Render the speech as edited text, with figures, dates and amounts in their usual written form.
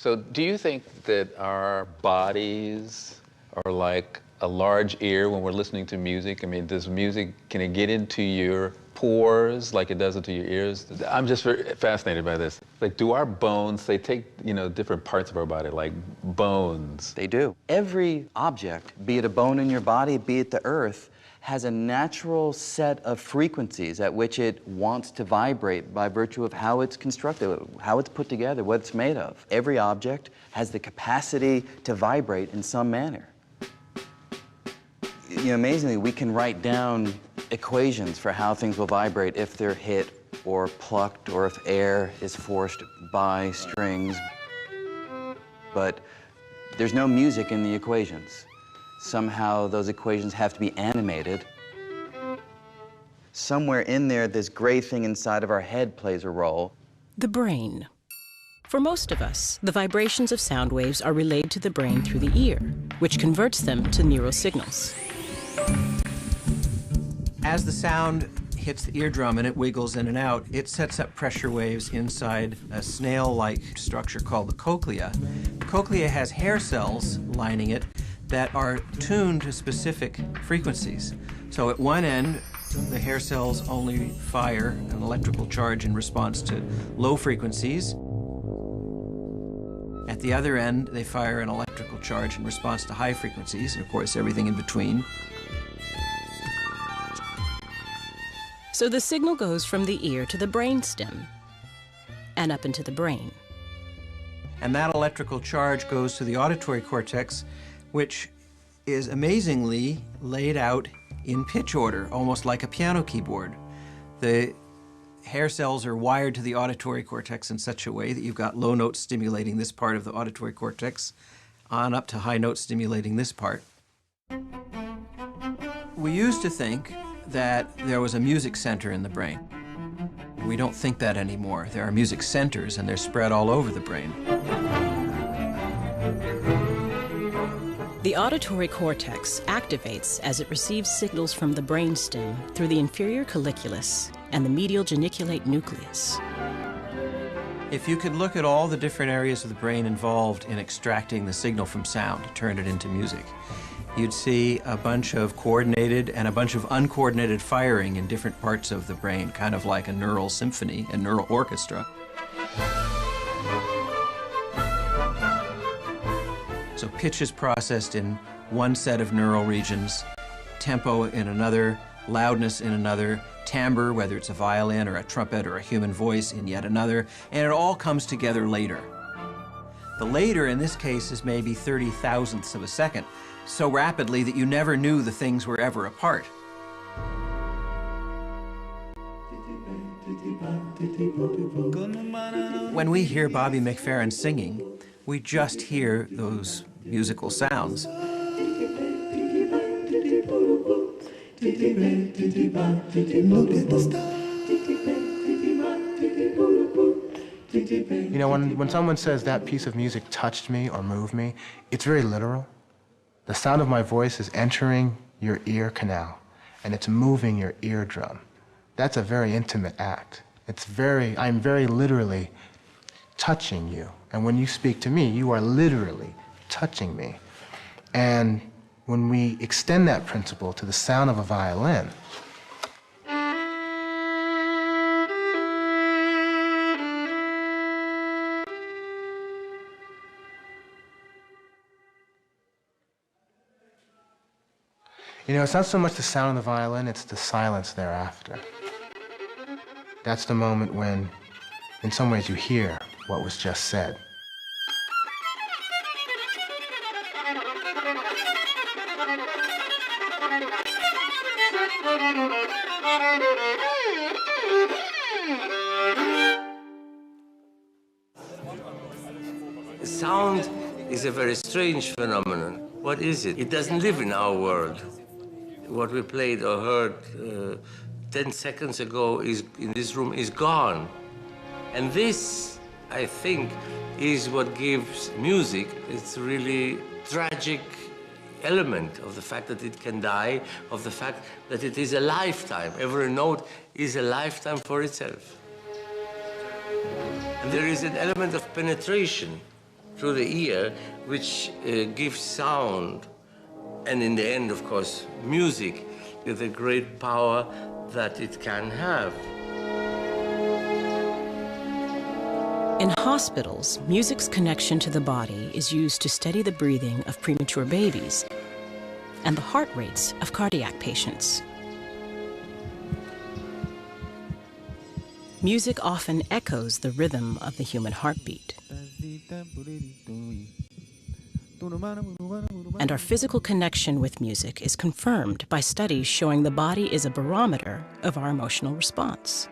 So do you think that our bodies are like a large ear when we're listening to music? I mean, does music, can it get into your pores like it does into your ears? I'm just very fascinated by this. Like, do our bones, they take, different parts of our body, like bones. They do. Every object, be it a bone in your body, be it the earth, has a natural set of frequencies at which it wants to vibrate by virtue of how it's constructed, how it's put together, what it's made of. Every object has the capacity to vibrate in some manner. Amazingly, we can write down equations for how things will vibrate if they're hit or plucked or if air is forced by strings. But there's no music in the equations. Somehow those equations have to be animated. Somewhere in there, this gray thing inside of our head plays a role. The brain. For most of us, the vibrations of sound waves are relayed to the brain through the ear, which converts them to neural signals. As the sound hits the eardrum and it wiggles in and out, it sets up pressure waves inside a snail-like structure called the cochlea. The cochlea has hair cells lining it that are tuned to specific frequencies. So at one end, the hair cells only fire an electrical charge in response to low frequencies. At the other end, they fire an electrical charge in response to high frequencies, and of course, everything in between. So the signal goes from the ear to the brainstem and up into the brain. And that electrical charge goes to the auditory cortex, which is amazingly laid out in pitch order, almost like a piano keyboard. The hair cells are wired to the auditory cortex in such a way that you've got low notes stimulating this part of the auditory cortex, on up to high notes stimulating this part. We used to think that there was a music center in the brain. We don't think that anymore. There are music centers, and they're spread all over the brain. The auditory cortex activates as it receives signals from the brainstem through the inferior colliculus and the medial geniculate nucleus. If you could look at all the different areas of the brain involved in extracting the signal from sound to turn it into music, you'd see a bunch of coordinated and a bunch of uncoordinated firing in different parts of the brain, kind of like a neural symphony, a neural orchestra. So pitch is processed in one set of neural regions, tempo in another, loudness in another, timbre, whether it's a violin or a trumpet or a human voice, in yet another, and it all comes together later. The later in this case is maybe 30,000ths of a second, so rapidly that you never knew the things were ever apart. When we hear Bobby McFerrin singing, we just hear those musical sounds. When someone says that piece of music touched me or moved me, it's very literal. The sound of my voice is entering your ear canal, and it's moving your eardrum. That's a very intimate act. I'm very literally touching you. And when you speak to me, you are literally touching me. And when we extend that principle to the sound of a violin, it's not so much the sound of the violin, it's the silence thereafter. That's the moment when, in some ways, you hear what was just said. Sound is a very strange phenomenon. What is it? It doesn't live in our world. What we played or heard 10 seconds ago in this room is gone. And this, I think, is what gives music its really tragic element of the fact that it can die, of the fact that it is a lifetime. Every note is a lifetime for itself. And there is an element of penetration through the ear, which gives sound, and in the end, of course, music, with the great power that it can have. In hospitals, music's connection to the body is used to steady the breathing of premature babies and the heart rates of cardiac patients. Music often echoes the rhythm of the human heartbeat. And our physical connection with music is confirmed by studies showing the body is a barometer of our emotional response.